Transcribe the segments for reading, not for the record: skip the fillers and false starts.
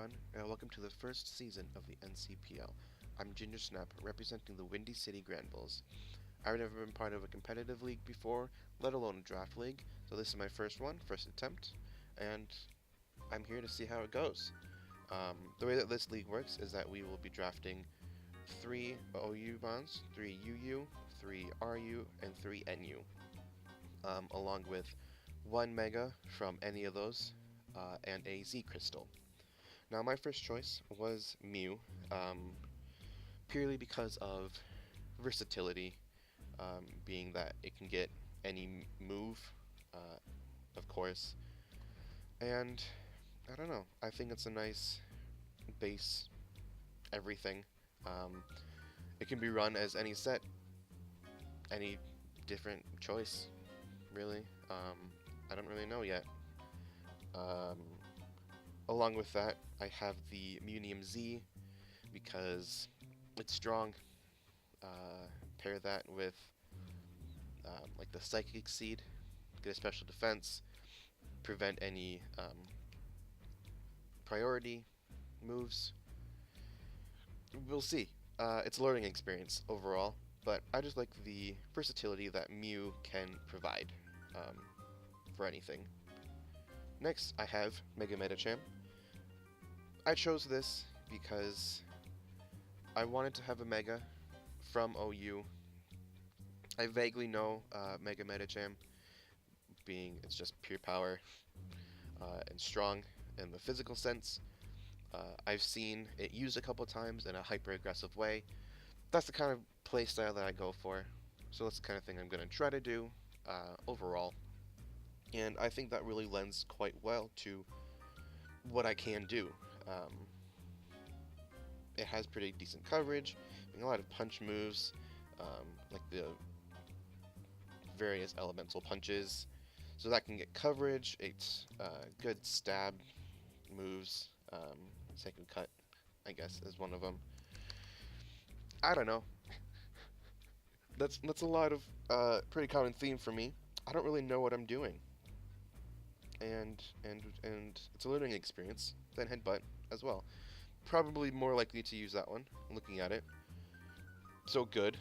everyone, and welcome to the first season of the NCPL. I'm Ginger Snap, representing the Windy City Granbulls. I've never been part of a competitive league before, let alone a draft league, so this is my first one, first attempt, and I'm here to see how it goes. The way that this league works is that we will be drafting 3 OU bonds, 3 UU, 3 RU, and 3 NU, along with 1 Mega from any of those, and a Z Crystal. Now, my first choice was Mew, purely because of versatility, being that it can get any move, of course, and I don't know, I think it's a nice base everything. It can be run as any set, any different choice, really. I don't really know yet. Um, Along with that, I have the Munium Z because it's strong. Pair that with like the Psychic Seed, get a special defense, prevent any priority moves. We'll see. It's a learning experience overall, but I just like the versatility that Mew can provide for anything. Next, I have Mega Medicham. I chose this because I wanted to have a Mega from OU. I vaguely know Mega Medicham, being it's just pure power and strong in the physical sense. I've seen it used a couple times in a hyper-aggressive way. That's the kind of playstyle that I go for, so that's the kind of thing I'm going to try to do overall. And I think that really lends quite well to what I can do. It has pretty decent coverage, a lot of punch moves, like the various elemental punches, so that can get coverage. It's good stab moves. Second cut, I guess, is one of them. I don't know. That's a lot of pretty common theme for me. I don't really know what I'm doing, and it's a learning experience. Then headbutt as well. Probably more likely to use that one. Looking at it, so good,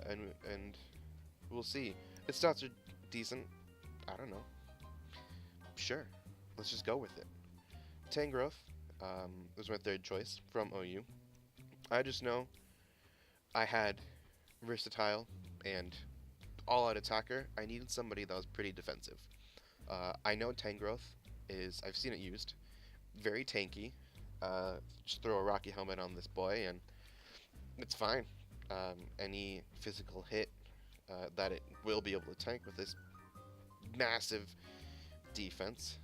and we'll see. Its stats are decent. I don't know. Sure, let's just go with it. Tangrowth was my third choice from OU. I just know I had versatile and all-out attacker. I needed somebody that was pretty defensive. I know Tangrowth is, I've seen it used, very tanky. Just throw a Rocky Helmet on this boy and it's fine. Any physical hit that it will be able to tank with this massive defense,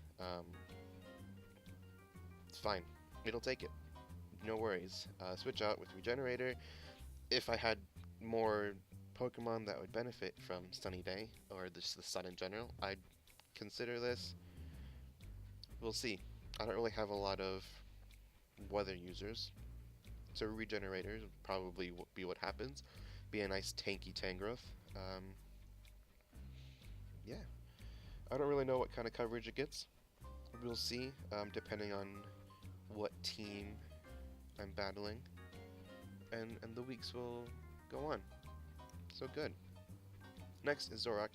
it's fine. It'll take it. No worries. Switch out with Regenerator. If I had more Pokemon that would benefit from Sunny Day, or just the sun in general, I'd consider this. We'll see. I don't really have a lot of weather users, so Regenerators would probably be what happens. Be a nice tanky Tangrowth. Yeah. I don't really know what kind of coverage it gets. We'll see, depending on what team I'm battling, and the weeks will go on. So good. Next is Zoroark,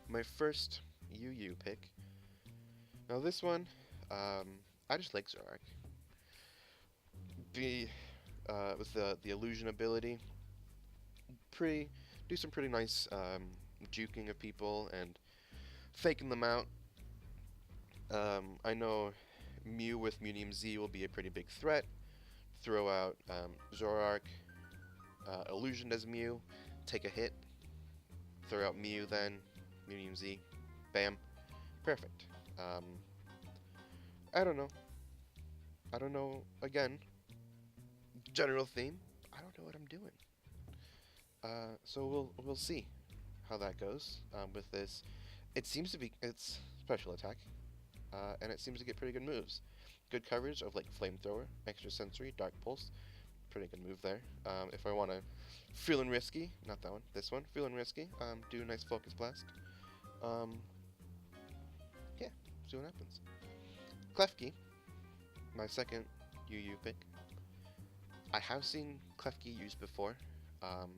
my first UU pick. Now this one, I just like Zoroark. With the illusion ability, do some pretty nice juking of people and faking them out. I know Mew with Munium Z will be a pretty big threat. Throw out Zoroark, Illusion as Mew, take a hit, throw out Mew then, Munium Z, bam, perfect. I don't know, again, general theme, I don't know what I'm doing. So we'll see how that goes with this. It seems to be, it's special attack, and it seems to get pretty good moves. Good coverage of like Flamethrower, Extra Sensory, Dark Pulse, pretty good move there. If I want to feeling risky, not that one, this one, feeling risky, do a nice Focus Blast. Yeah, see what happens. Klefki, my second UU pick. I have seen Klefki used before, um,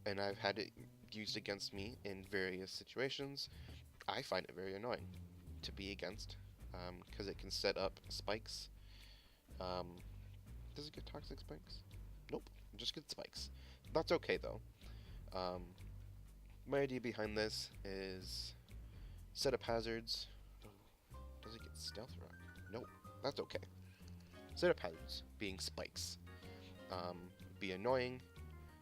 and I've had it used against me in various situations. I find it very annoying to be against because it can set up spikes. Um, does it get toxic spikes? Nope, just get spikes. That's okay though. Um, my idea behind this is set up hazards. Does it get stealth rock? Nope, that's okay. Set up hazards being spikes. Um, be annoying.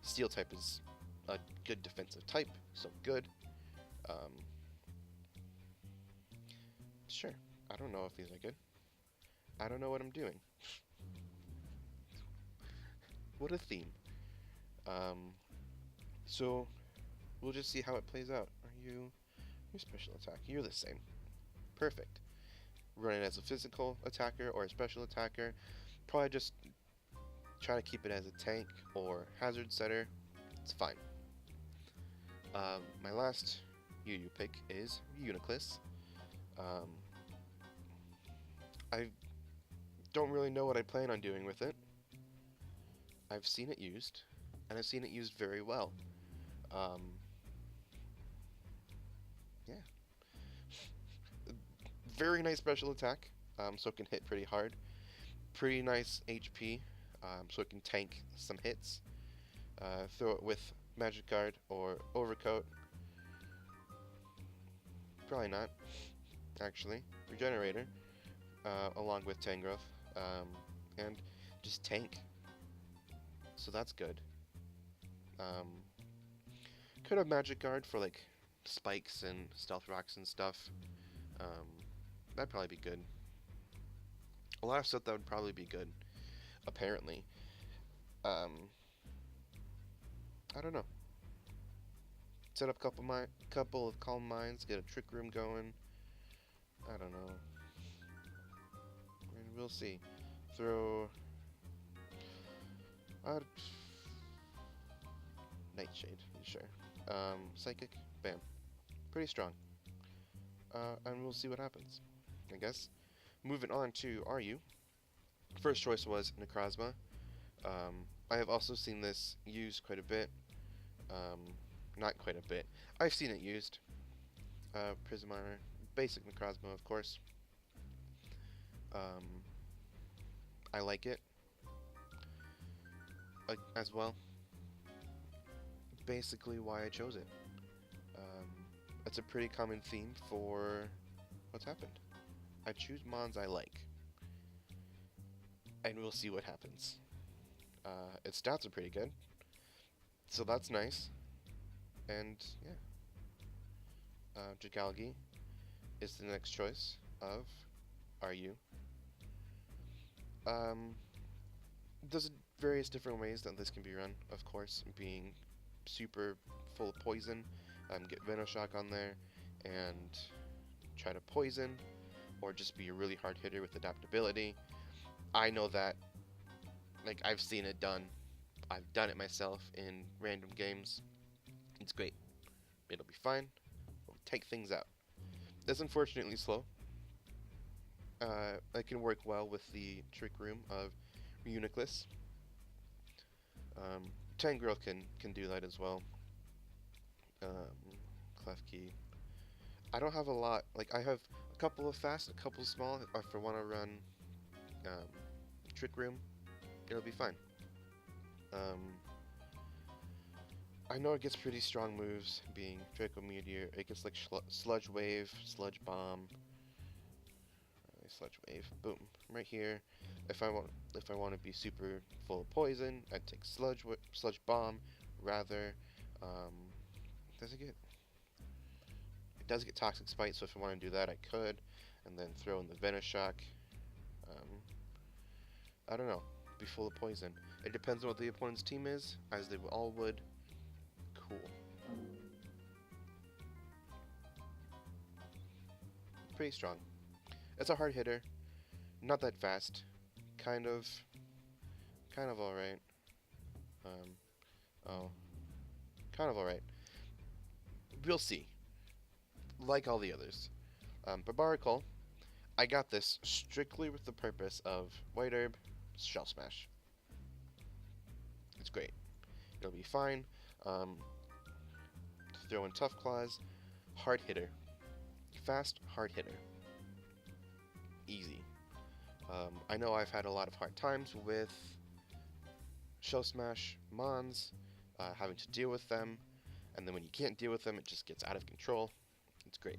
Steel type is a good defensive type, so good. Um, sure. I don't know if these are good. I don't know what I'm doing. What a theme. Um, so we'll just see how it plays out. Are you your special attack? You're the same. Perfect. Run it as a physical attacker or a special attacker. Probably just try to keep it as a tank or hazard setter. It's fine. My last UU pick is Uniclus. Um, I don't really know what I plan on doing with it. I've seen it used, and I've seen it used very well. Um, yeah. Very nice special attack, so it can hit pretty hard. Pretty nice HP, so it can tank some hits. Throw it with Magic Guard or Overcoat. Probably not, actually. Regenerator, along with Tangrowth, and just tank. So that's good. Um, could have Magic Guard for like spikes and stealth rocks and stuff. That'd probably be good. A lot of stuff that would probably be good, apparently. Um, I don't know. Set up couple of calm minds, get a trick room going. I don't know. We'll see. Throw Nightshade, sure. Psychic, bam. Pretty strong. And we'll see what happens, I guess. Moving on to RU. First choice was Necrozma. I have also seen this used quite a bit. Not quite a bit. I've seen it used. Prismarner. Basic Necrozma, of course. I like it. As well. Basically why I chose it. It's a pretty common theme for what's happened. I choose mons I like. And we'll see what happens. Its stats are pretty good. So that's nice. And yeah. Takagi is the next choice of RU. There's various different ways that this can be run, of course, being super full of poison. Get Venoshock on there and try to poison, or just be a really hard hitter with adaptability. I know that, like, I've seen it done. I've done it myself in random games. It's great. It'll be fine. We'll take things out. It's unfortunately slow. It can work well with the Trick Room of Uniclus. Tangrowth can do that as well. Klefki. I don't have a lot. Like, I have a couple of fast, a couple of small. If I want to run Trick Room, it'll be fine. I know it gets pretty strong moves, being Draco Meteor. It gets like Sludge Wave, Sludge Bomb, Sludge Wave, boom, right here. If I want to be super full of poison, I'd take Sludge Bomb rather. Does it get? It does get Toxic Spite, so if I want to do that, I could, and then throw in the Venoshock. I don't know. Be full of poison. It depends on what the opponent's team is, as they all would. Cool. Pretty strong. It's a hard hitter. Not that fast. Kind of alright. Kind of alright. We'll see. Like all the others. But Barkal, I got this strictly with the purpose of White Herb, Shell Smash. It's great. It'll be fine. Um, throw in Tough Claws. Hard hitter. Fast, hard hitter. Easy. I know I've had a lot of hard times with Shell Smash Mons, having to deal with them, and then when you can't deal with them, it just gets out of control. It's great.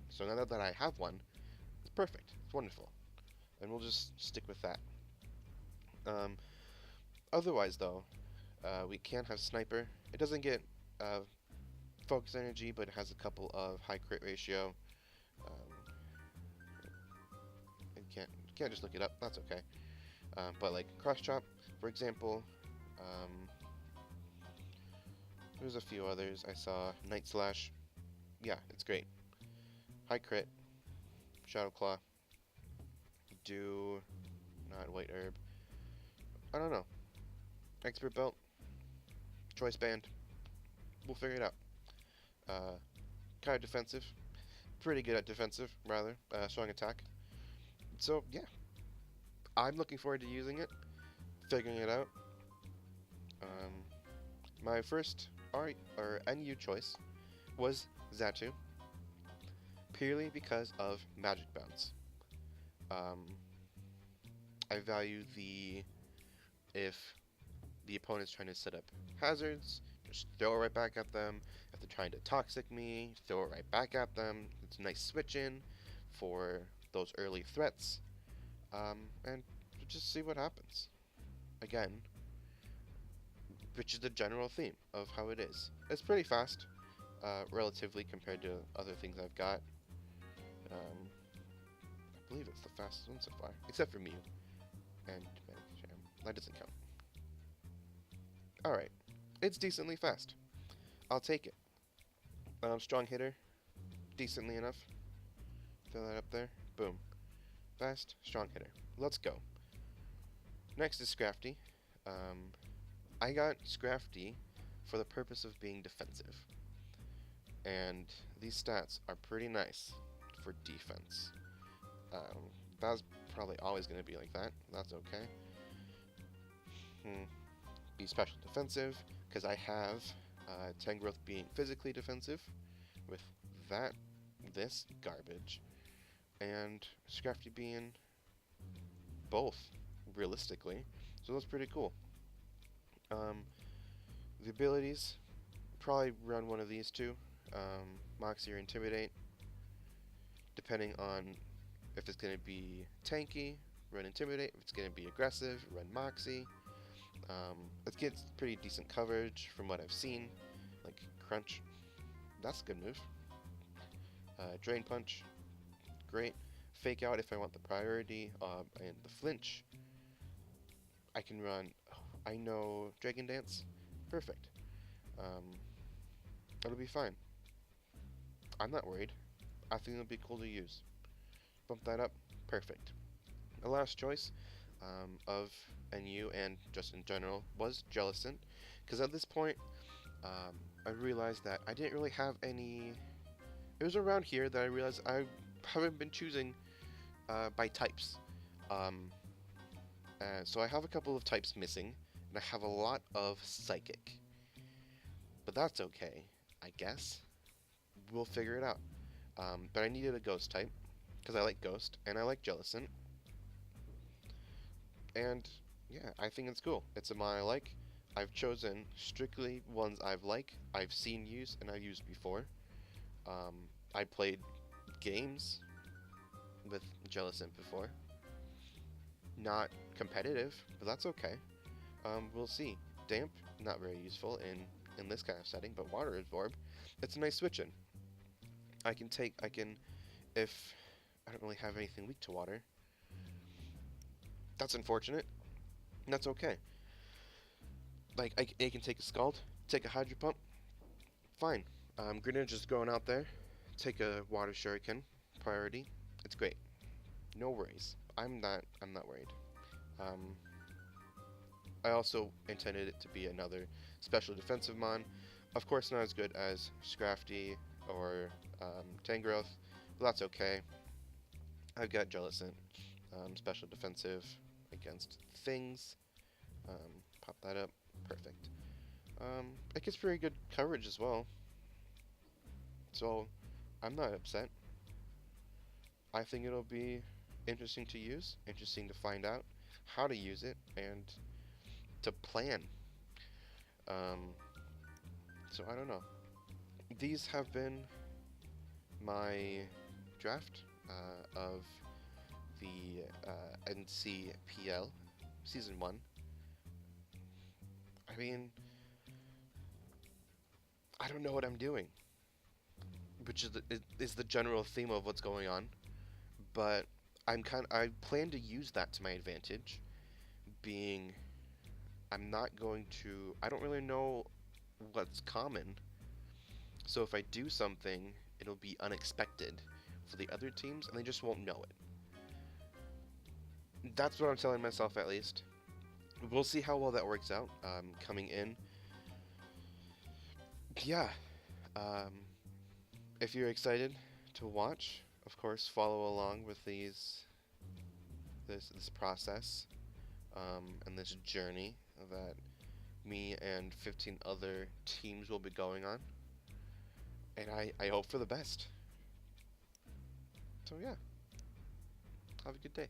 So now that I have one, it's perfect. It's wonderful. And we'll just stick with that. Um, Otherwise, though, we can have Sniper. It doesn't get focus energy, but it has a couple of high crit ratio. You can't just look it up. That's okay. But like Cross Chop, for example. There's a few others I saw. Night Slash. Yeah, it's great. High crit. Shadow Claw. Do not White Herb. I don't know. Expert Belt. Choice Band. We'll figure it out. Kind of defensive. Pretty good at defensive, rather. Strong attack. So, yeah. I'm looking forward to using it. Figuring it out. My first NU choice was Xatu. Purely because of Magic Bounce. I value if the opponent's trying to set up hazards, just throw it right back at them. If they're trying to toxic me, throw it right back at them. It's a nice switch in for those early threats, and just see what happens. Again, which is the general theme of how it is. It's pretty fast, relatively compared to other things I've got. I believe it's the fastest one so far, except for Mew and Medicham. That doesn't count. Alright, it's decently fast. I'll take it. Strong hitter, decently enough. Throw that up there. Boom. Fast, strong hitter. Let's go. Next is Crafty. I got Crafty for the purpose of being defensive. And these stats are pretty nice for defense. That's probably always going to be like that. That's okay. Be special defensive, because I have Tangrowth being physically defensive with this garbage, and Crafty being both, realistically. So that's pretty cool. The abilities, probably run one of these two, Moxie or Intimidate, depending on if it's going to be tanky, run Intimidate. If it's going to be aggressive, run Moxie. It gets pretty decent coverage from what I've seen, like Crunch. That's a good move. Drain Punch, great. Fake Out if I want the priority, and the Flinch. I can run, I know Dragon Dance, perfect. It'll be fine. I'm not worried. I think it'll be cool to use. Bump that up, perfect. The last choice of NU and just in general was Jellicent, because at this point I realized that I didn't really have any. It was around here that I realized I haven't been choosing by types. So I have a couple of types missing, and I have a lot of Psychic. But that's okay, I guess. We'll figure it out. But I needed a Ghost type, because I like Ghost, and I like Jellicent. And yeah, I think it's cool. It's a mon I like. I've chosen strictly ones I've seen used, and I've used before. I played games with Jellicent before. Not competitive, but that's okay. We'll see. Damp, not very useful in this kind of setting, but Water Absorb, it's a nice switch in. If I don't really have anything weak to water, that's unfortunate. That's okay. Like, I can take a Scald, take a Hydro Pump, fine. Greninja's just going out there, take a Water Shuriken, priority, it's great. No worries. I'm not worried. I also intended it to be another special defensive mon. Of course, not as good as Crafty or Tangrowth, but that's okay. I've got Jellicent, special defensive, like against things. Pop that up. Perfect. It gets very good coverage as well. So I'm not upset. I think it'll be interesting to use, interesting to find out how to use it, and to plan. Um, so I don't know. These have been my draft of the NCPL Season 1. I mean, I don't know what I'm doing, which is the general theme of what's going on. But I plan to use that to my advantage, being I don't really know what's common. So if I do something, it'll be unexpected for the other teams, and they just won't know it. That's what I'm telling myself, at least. We'll see how well that works out. Coming in, yeah. Um, if you're excited to watch, of course, follow along with this process, and this journey that me and 15 other teams will be going on. And I hope for the best. So yeah, have a good day.